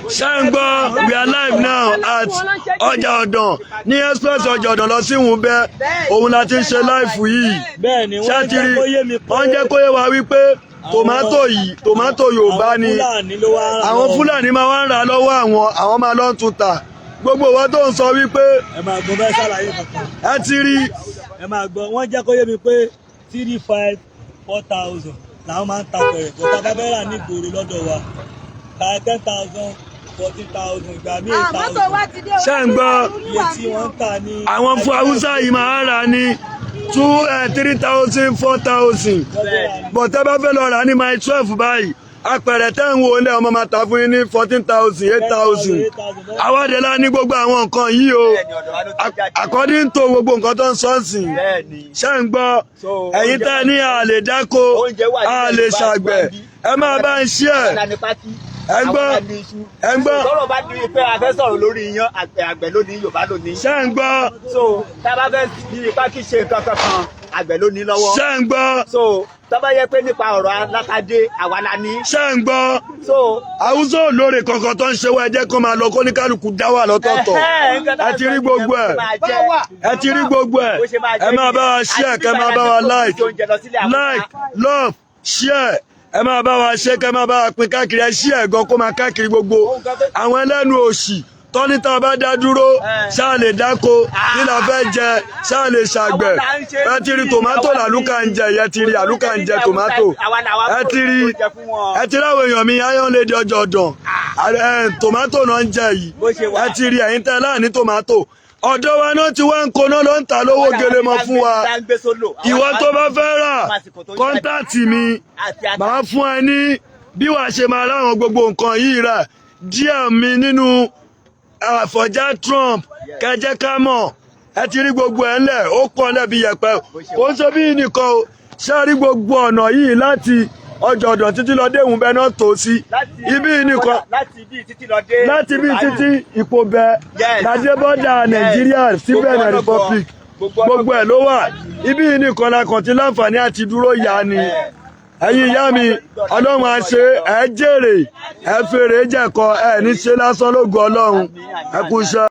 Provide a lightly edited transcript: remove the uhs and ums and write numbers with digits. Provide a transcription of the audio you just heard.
Ṣàǹgbọ́, we are live now at ọjà ọ̀dàn ní express ọjà ọ̀dàn lọ sí Wùnbẹ́. Òun la ti ń ṣe live yìí. Ṣátìrì wọ́n jẹ́ kó yé wa wípé tòmátò Yorùbá ni àwọn Fúlàní máa wá ń rà lọ́wọ́ àwọn máa lọ tún tà. Gbogbo wa tó ń sọ wípé ẹ máa gbọ́ bẹ́ẹ̀ ṣàlàyé kankan. Ẹ ti rí. Ẹ máa gbọ́ wọ́n jẹ́ kó yé mi pé 3,500 4,000 làwọn máa ń ta pẹ̀rẹ̀ bọ́tà bá bẹ́ẹ̀ rà ní ìgboro lọ́dọ̀ wa 10,000 14,000 ìgbà míì 8,000. Ṣàǹgbọ́, iye tí wọ́n ń tà ní. àwọn fún Haúsá yìí máa ń rà ní 3,000 4,000 bọ̀tẹ́ bá fẹ́ lọ rà ní my 12 báyìí apẹ̀rẹ̀ tẹ́ ń wo ilé ọmọ máa ta fún yín ní 14,000 8,000 àwọ̀dẹ̀lá ní gbogbo àwọn nǹkan yìí o according to gbogbo nǹkan tó ń sọ́ọ̀sìn. Ṣàǹgbọ́, ẹ̀yin tẹ́ ní a lè dáko a lè ṣàgbẹ̀ ẹ máa bá ń ṣí ẹ̀ ẹgbọ́n tọ́rọ̀ bá di pé a fẹ́ sọ̀rọ̀ lórí iyán àgbẹ̀ lónìí Yorùbá lónìí. Ṣàǹgbọ́, so tá a bá fẹ́ di ipá kí ṣe nǹkan kankan àgbẹ̀ lónìí lọ́wọ́. Ṣàǹgbọ́, so tó bá yẹ pé nípa ọ̀rọ̀ alátajé àwa la ní. Ṣàǹgbọ́, so Haúsá olóore kankan tó ń ṣe wá ẹ jẹ́ kó máa lọ kó ní kálukú dá wà lọ́tọ̀ọ̀tọ̀. Ẹ ti rí gbogbo ẹ̀ ẹ máa bá wa share kẹ́ máa bá wa like love share ẹ máa bá wa ṣe kẹ́ máa bá wa pín káàkiri ẹ ṣí ẹ̀gàn kó máa káàkiri gbogbo àwọn ẹlẹ́nu òṣì tọ́ní tá a bá dá dúró ṣáà lè dáko kí la fẹ́ jẹ ṣáà lè ṣàgbẹ̀ ẹ ti rí tòmátò làlúkà ń jẹ ẹ ti rí àlúkà ń jẹ tòmátò ẹ ti rí àwọn èèyàn mi Iron Lady ọjọ́ ọ̀dàn tòmátò náà ń jẹ yìí ẹ ti rí ẹ̀yin tẹ́ láàní tòmátò ọ̀dọ̀ wa náà ti wá ń koná ló ń ta lówó gelemọ fún wa ìwọ tó bá fẹ́ rà kọ́ńtàtì mi màá fún ẹ ní bí wàá ṣe máa ráwọn gbogbo nǹkan yìí rà díẹ̀ mi nínú àfọ̀já Trump kẹjẹ ká mọ̀ ẹ ti rí gbogbo ẹ̀ ńlẹ̀ ó pọ̀ lẹ́bi yẹ̀pẹ̀ ó ń ṣe bí nìkan o ṣe rí gbogbo ọ̀nà yìí láti ọjọ́ ọ̀dàn títí lọ dé Wùnbẹ́ náà tó sí ibi nìkan láti bí títí Ìpòbẹ ládébọ́dà Nàìjíríà sí Benin Republic gbogbo ẹ̀ ló wà ibi nìkan la kàn ti láǹfààní àti dúró yá ni ẹ̀yin ìyá mi Ọlọ́run á ṣe ẹ jèrè ẹ fèrè jẹ̀kọ ẹ ní ṣe lásán lógo Ọlọ́run ẹ kú iṣẹ́.